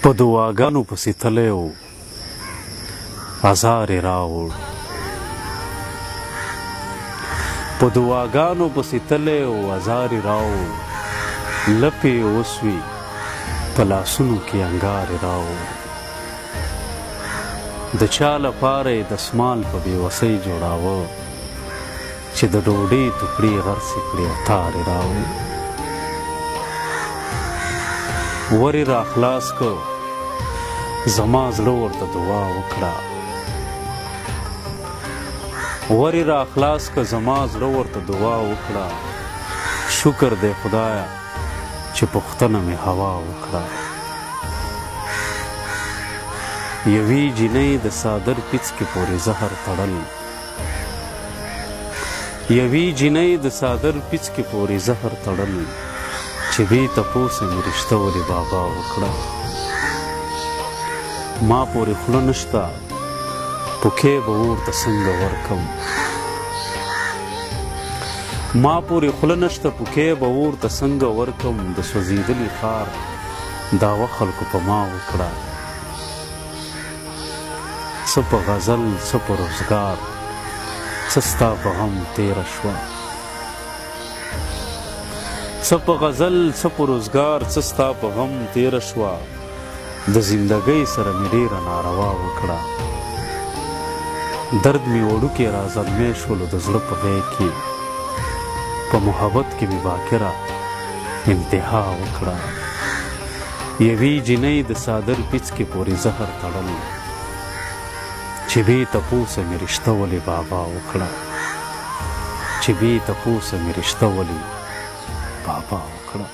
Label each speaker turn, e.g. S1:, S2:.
S1: په دعاګانو پسې تللی و ازار یې راوړ په دعاګانو پسې تللی و ازار یې راوړ لپې یې وسوې په لاسونو کې انګار یې راوړ د چا لپاره یې دسمال په بېوسۍ جوړاوه چې د ډوډۍ ټوکړې غرڅې کړې او تار یې راوړ ور یې راخلاص که زما زړه ورته دعا وکړه ور یې راخلاص که زما زړه ورته دعا وکړه شکر دی خدایه چې پوښتنه مې هوا وکړه یوې جینۍ د څادر پیڅکې پورې زهر تړل یوې جینۍ د څادر پیڅکې پورې زهر تړل چې بې تپوسه مې رشته ولې بابا وکړه ما پورې خوله نشته پوکی به ورته څنګه ورکم ما پورې خوله نشته پوکی به ورته څنګه ورکم د سوځېدلي ښار دعوه خلکو په ما وکړه څه په غزل څه په روزګار څه ستا په غم تېره شوه څه په غزل څه په روزګار څه ستا په غم تېره شوه د زندګۍ سره مې ډېره ناروا وکړه درد مې وړوکې را زلمی شولو د زړه په غیږ کې په محبت کې مې باکره انتها وکړه یوې جینۍ د څادر پیڅکې پورې زهر تړل چې بې تپوسه مې رشته ولې بابا وکړه چې بې تپوسه مې رشته ولې بابا وکړه